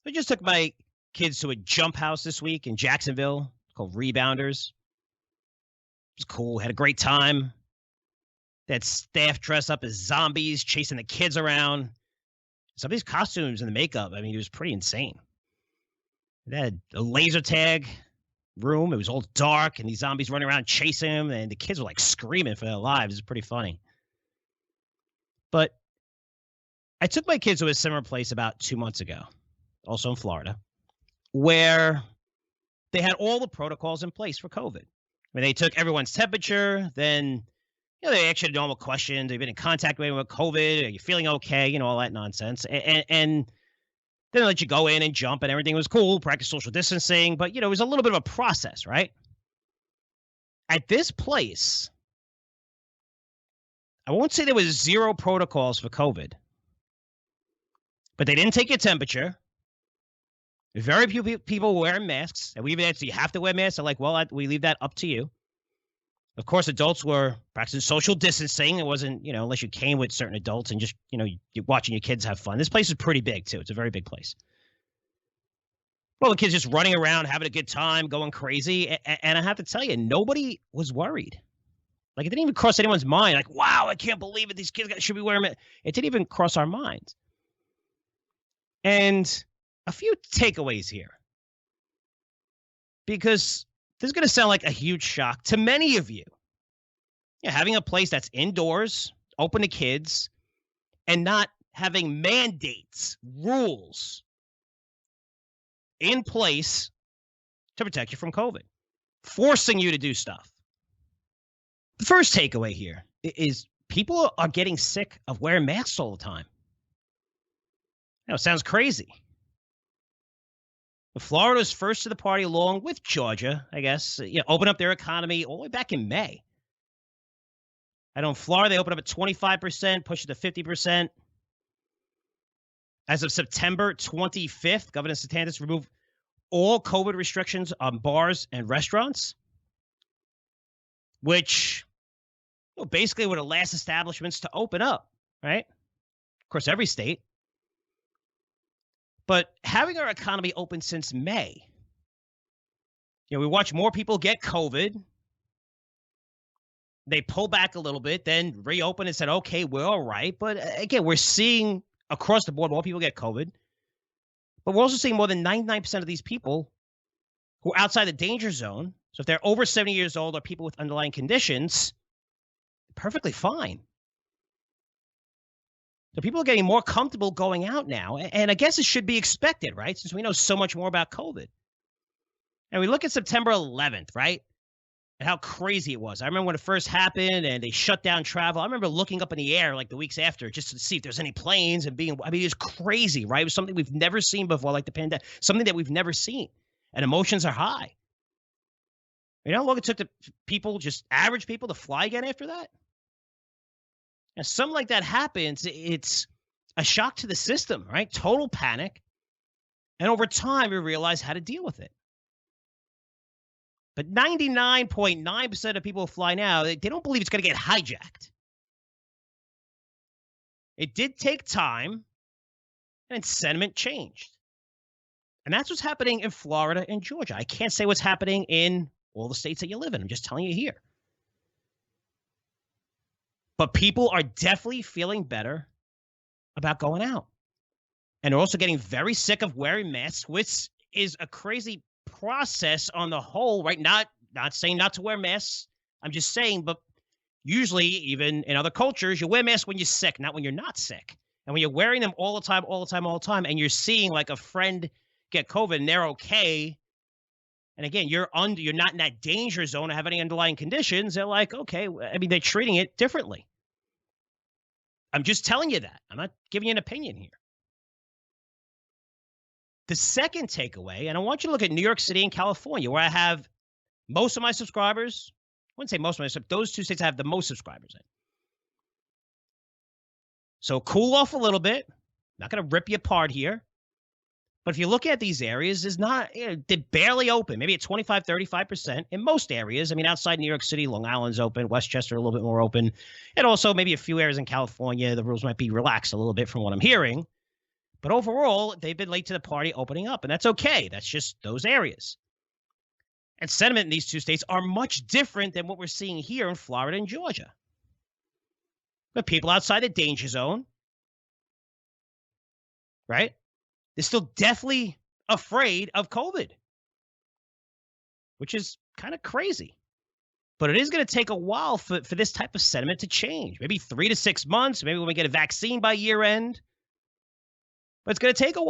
I just took my kids to a jump house this week in Jacksonville called Rebounders. It was cool. Had a great time. They had staff dressed up as zombies, chasing the kids around. Some of these costumes and the makeup, I mean, it was pretty insane. They had a laser tag room. It was all dark, and these zombies running around chasing them, and the kids were like screaming for their lives. It was pretty funny. But I took my kids to a similar place about 2 months ago, also in Florida, where they had all the protocols in place for COVID. I mean, they took everyone's temperature, then they actually had normal questions. They've been in contact with anyone with COVID. Are you feeling okay? All that nonsense. And then they let you go in and jump, and everything was cool, practice social distancing. But, it was a little bit of a process, right? At this place, I won't say there was zero protocols for COVID, but they didn't take your temperature. Very few people were wearing masks. And we even asked, do you have to wear masks? They're like, well, we leave that up to you. Of course, adults were practicing social distancing. It wasn't, unless you came with certain adults and just, you're watching your kids have fun. This place is pretty big, too. It's a very big place. Well, the kids just running around, having a good time, going crazy. And I have to tell you, nobody was worried. Like, it didn't even cross anyone's mind. Like, wow, I can't believe it. These kids should be wearing it. It didn't even cross our minds. And a few takeaways here. Because this is going to sound like a huge shock to many of you. Having a place that's indoors, open to kids, and not having mandates, rules in place to protect you from COVID, forcing you to do stuff. The first takeaway here is people are getting sick of wearing masks all the time. It sounds crazy. Florida's first to the party, along with Georgia, I guess, open up their economy all the way back in May. I know in Florida, they opened up at 25%, pushed it to 50%. As of September 25th, Governor DeSantis removed all COVID restrictions on bars and restaurants, which basically were the last establishments to open up, right? Of course, every state. But having our economy open since May, we watch more people get COVID. They pull back a little bit, then reopen and said, okay, we're all right. But again, we're seeing across the board more people get COVID. But we're also seeing more than 99% of these people who are outside the danger zone. So if they're over 70 years old or people with underlying conditions, perfectly fine. So people are getting more comfortable going out now. And I guess it should be expected, right? Since we know so much more about COVID. And we look at September 11th, right? And how crazy it was. I remember when it first happened and they shut down travel. I remember looking up in the air like the weeks after just to see if there's any planes and it was crazy, right? It was something we've never seen before, like the pandemic, something that we've never seen. And emotions are high. You know how long it took the people, just average people, to fly again after that? And something like that happens, it's a shock to the system, right? Total panic. And over time, we realize how to deal with it. But 99.9% of people who fly now, they don't believe it's going to get hijacked. It did take time, and sentiment changed. And that's what's happening in Florida and Georgia. I can't say what's happening in all the states that you live in. I'm just telling you here. But people are definitely feeling better about going out. And they're also getting very sick of wearing masks, which is a crazy process on the whole, right? Not saying not to wear masks. I'm just saying, but usually, even in other cultures, you wear masks when you're sick, not when you're not sick. And when you're wearing them all the time, and you're seeing like a friend get COVID and they're okay, and again, you're not in that danger zone or have any underlying conditions, they're like, okay, I mean, they're treating it differently. I'm just telling you that. I'm not giving you an opinion here. The second takeaway, and I want you to look at New York City and California, where I have most of my subscribers. I wouldn't say most of my, those two states I have the most subscribers in. So cool off a little bit. Not going to rip you apart here. But if you look at these areas, they're barely open, maybe at 25, 35% in most areas. I mean, outside New York City, Long Island's open, Westchester a little bit more open. And also maybe a few areas in California, the rules might be relaxed a little bit from what I'm hearing. But overall, they've been late to the party opening up, and that's okay. That's just those areas. And sentiment in these two states are much different than what we're seeing here in Florida and Georgia. But people outside the danger zone, right? They're still deathly afraid of COVID, which is kind of crazy. But it is going to take a while for this type of sentiment to change. Maybe 3 to 6 months. Maybe when we get a vaccine by year end. But it's going to take a while.